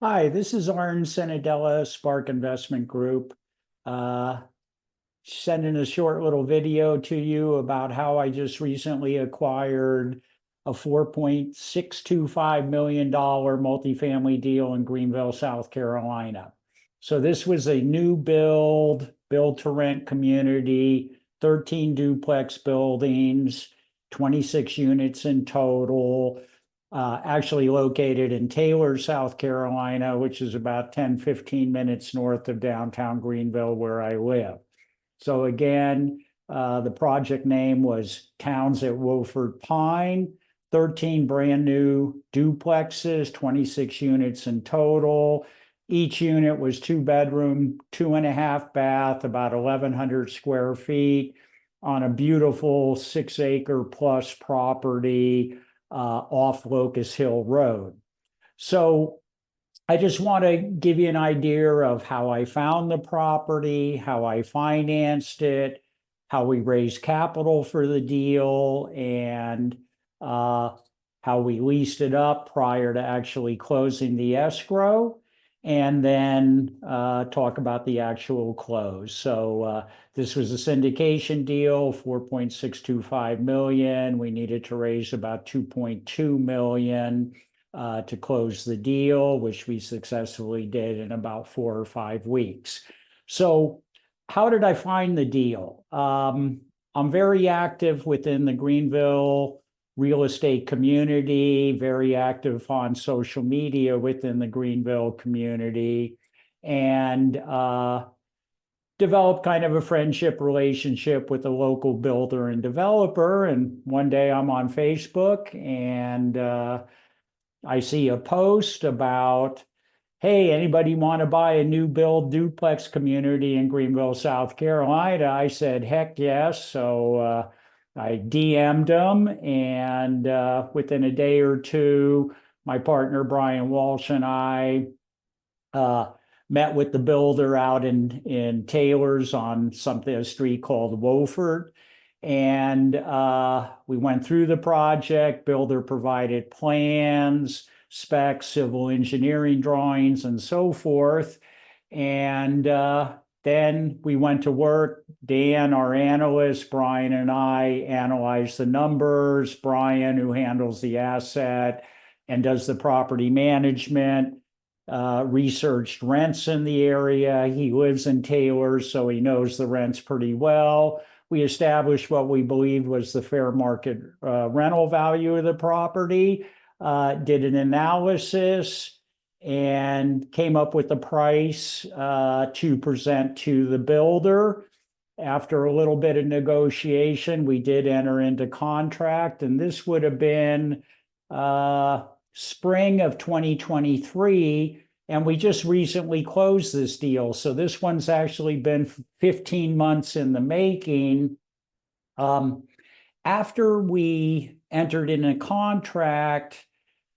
Hi, this is Arn Cenedella, Spark Investment Group. Uh, Sending a short little video to you about how I just recently acquired a $4.625 million multifamily deal in Greenville, South Carolina. So this was a new build to rent community, 13 duplex buildings, 26 units in total. Actually located in Taylor, South Carolina, which is about 10-15 minutes north of downtown Greenville, where I live. So again, the project name was Towns at Wolford Pine, 13 brand new duplexes, 26 units in total. Each unit was 2 bedroom, 2.5 bath, about 1,100 square feet on a beautiful 6 acre plus property off Locust Hill Road. So I just want to give you an idea of how I found the property, how I financed it, how we raised capital for the deal, and how we leased it up prior to actually closing the escrow, and then talk about the actual close. So this was a syndication deal, 4.625 million. We needed to raise about 2.2 million to close the deal, which we successfully did in about 4 or 5 weeks. So how did I find the deal? I'm very active within the Greenville real estate community, very active on social media within the Greenville community, and developed kind of a friendship relationship with a local builder and developer. And one day I'm on Facebook and I see a post about, hey, anybody want to buy a new build duplex community in Greenville, South Carolina? I said, heck yes. So I DM'd them, and within a day or two, my partner Brian Walsh and I met with the builder out in Taylor's on a street called Wolford. And we went through the project. Builder provided plans, specs, civil engineering drawings, and so forth. And then we went to work. Dan, our analyst, Brian, and I analyzed the numbers. Brian, who handles the asset and does the property management, researched rents in the area. He lives in Taylor, so he knows the rents pretty well. We established what we believed was the fair market rental value of the property, did an analysis, and came up with a price to present to the builder. After a little bit of negotiation, we did enter into contract, and this would have been spring of 2023. And we just recently closed this deal. So this one's actually been 15 months in the making. After we entered in a contract,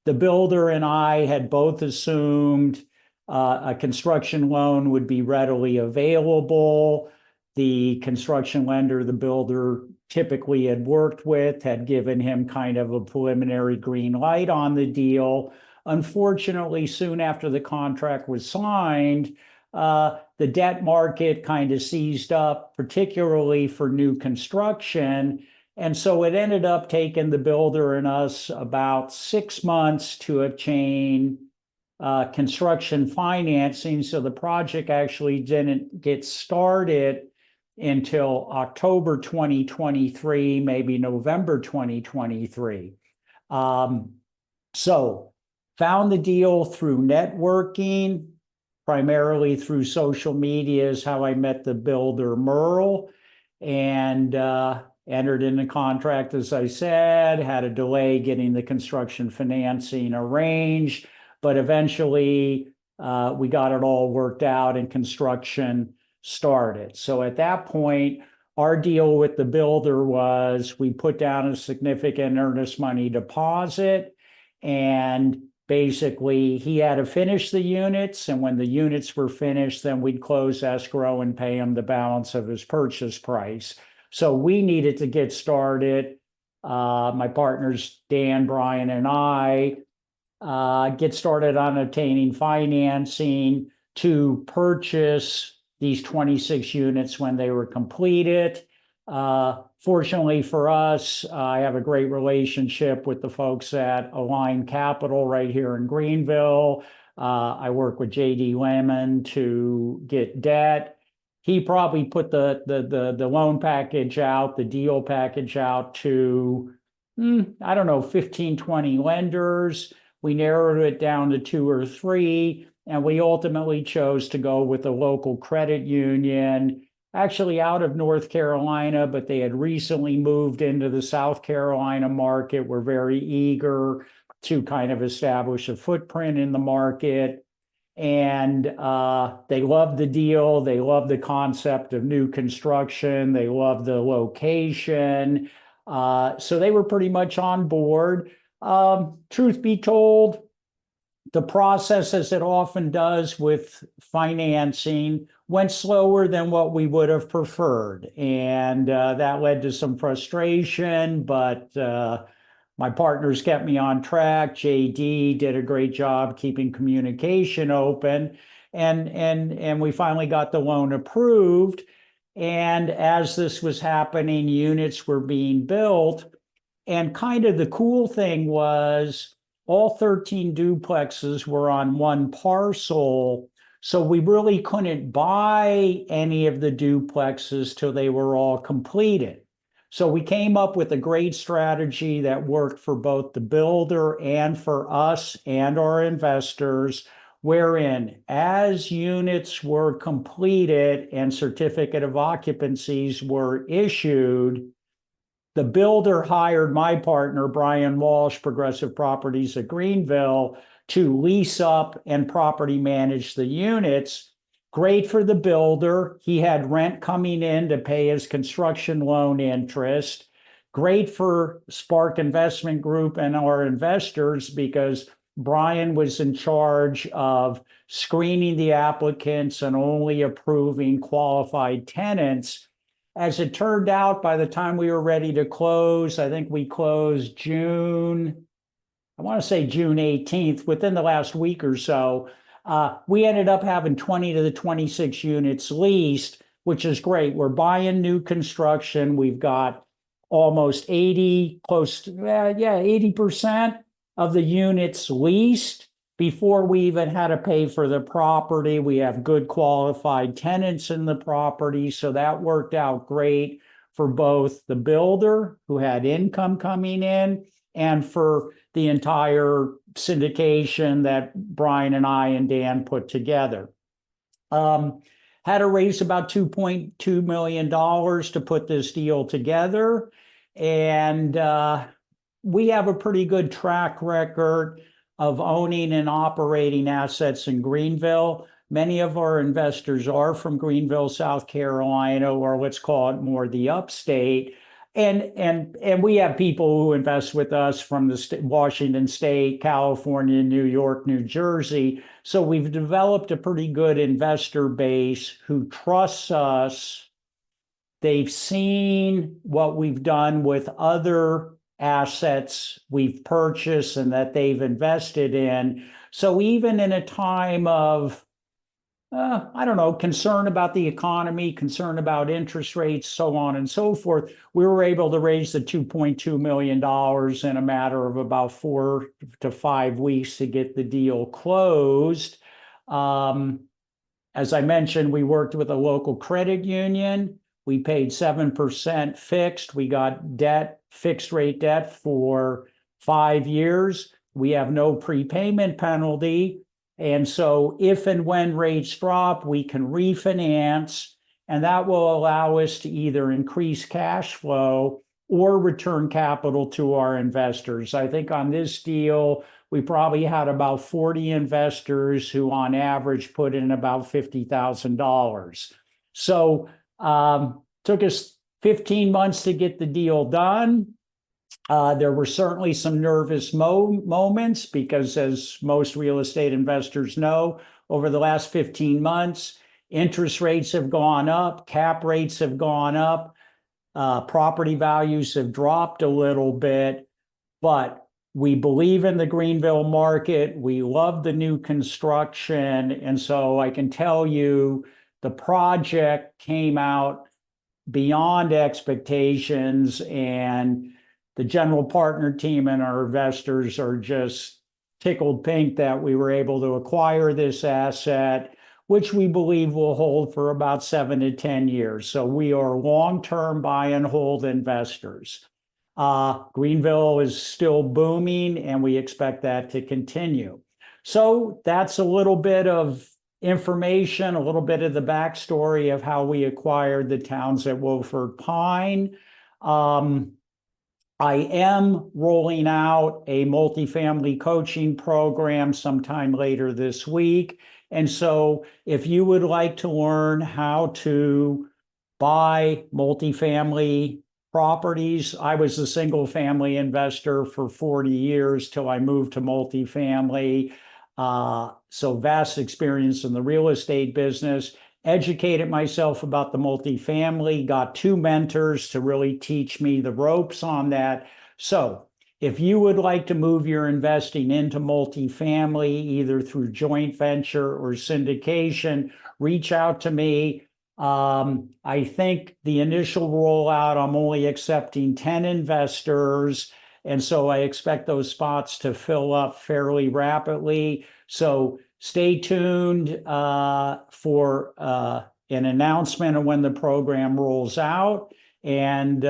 the builder and I had both assumed a construction loan would be readily available. The construction lender the builder typically had worked with had given him kind of a preliminary green light on the deal. Unfortunately, soon after the contract was signed, the debt market kind of seized up, particularly for new construction. And so it ended up taking the builder and us about 6 months to obtain construction financing. So the project actually didn't get started until October 2023, maybe November 2023. So found the deal through networking, primarily through social media is how I met the builder Merle, and entered into contract, as I said, had a delay getting the construction financing arranged, but eventually we got it all worked out and construction started. So at that point, our deal with the builder was we put down a significant earnest money deposit, and basically he had to finish the units, and when the units were finished, then we'd close escrow and pay him the balance of his purchase price. So we needed to get started. My partners, Dan, Brian, and I get started on obtaining financing to purchase these 26 units when they were completed. Fortunately for us, I have a great relationship with the folks at Align Capital right here in Greenville. I work with JD Lemon to get debt. He probably put the loan package out, the deal package out to, I don't know, 15, 20 lenders. We narrowed it down to 2 or 3, and we ultimately chose to go with a local credit union, actually out of North Carolina, but they had recently moved into the South Carolina market. We're very eager to kind of establish a footprint in the market. And they loved the deal. They loved the concept of new construction. They loved the location. So they were pretty much on board. Truth be told, the process, as it often does with financing, went slower than what we would have preferred. And that led to some frustration, but my partners kept me on track. JD did a great job keeping communication open. And we finally got the loan approved. And as this was happening, units were being built. And kind of the cool thing was all 13 duplexes were on one parcel. So we really couldn't buy any of the duplexes till they were all completed. So we came up with a great strategy that worked for both the builder and for us and our investors, wherein as units were completed and certificate of occupancies were issued, the builder hired my partner, Brian Walsh, Progressive Properties at Greenville, to lease up and property manage the units. Great for the builder. He had rent coming in to pay his construction loan interest. Great for Spark Investment Group and our investors because Brian was in charge of screening the applicants and only approving qualified tenants. As it turned out, by the time we were ready to close, I think we closed June 18th, within the last week or so, we ended up having 20 to the 26 units leased, which is great. We're buying new construction. We've got almost 80, 80% of the units leased before we even had to pay for the property. We have good qualified tenants in the property. So that worked out great for both the builder who had income coming in and for the entire syndication that Brian and I and Dan put together. Had to raise about $2.2 million to put this deal together. And we have a pretty good track record of owning and operating assets in Greenville. Many of our investors are from Greenville, South Carolina, or let's call it more the upstate. And we have people who invest with us from the Washington State, California, New York, New Jersey. So we've developed a pretty good investor base who trusts us. They've seen what we've done with other assets we've purchased and that they've invested in. So even in a time of concern about the economy, concern about interest rates, so on and so forth, we were able to raise the $2.2 million in a matter of about 4 to 5 weeks to get the deal closed. As I mentioned, we worked with a local credit union. We paid 7% fixed. We got debt, fixed rate debt for 5 years. We have no prepayment penalty. And so if and when rates drop, we can refinance, and that will allow us to either increase cash flow or return capital to our investors. I think on this deal, we probably had about 40 investors who on average put in about $50,000. So took us 15 months to get the deal done. There were certainly some nervous moments because, as most real estate investors know, over the last 15 months, interest rates have gone up, cap rates have gone up, property values have dropped a little bit. But We believe in the Greenville market. We love the new construction. And so I can tell you the project came out beyond expectations, and the general partner team and our investors are just tickled pink that we were able to acquire this asset, which we believe will hold for about 7 to 10 years. So we are long-term buy and hold investors. Greenville is still booming, and we expect that to continue. So that's a little bit of information, a little bit of the backstory of how we acquired the towns at Wofford Pine. I am rolling out a multifamily coaching program sometime later this week. And so if you would like to learn how to buy multifamily properties, I was a single family investor for 40 years till I moved to multifamily. So vast experience in the real estate business, educated myself about the multifamily, got 2 mentors to really teach me the ropes on that. So if you would like to move your investing into multifamily, either through joint venture or syndication, reach out to me. I think the initial rollout, I'm only accepting 10 investors. And so I expect those spots to fill up fairly rapidly. So stay tuned for an announcement of when the program rolls out, and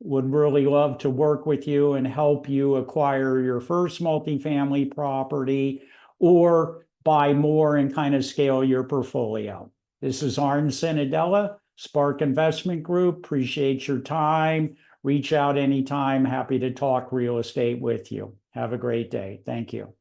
would really love to work with you and help you acquire your first multifamily property or buy more and kind of scale your portfolio. This is Arn Cenedella, Spark Investment Group. Appreciate your time. Reach out anytime. Happy to talk real estate with you. Have a great day. Thank you.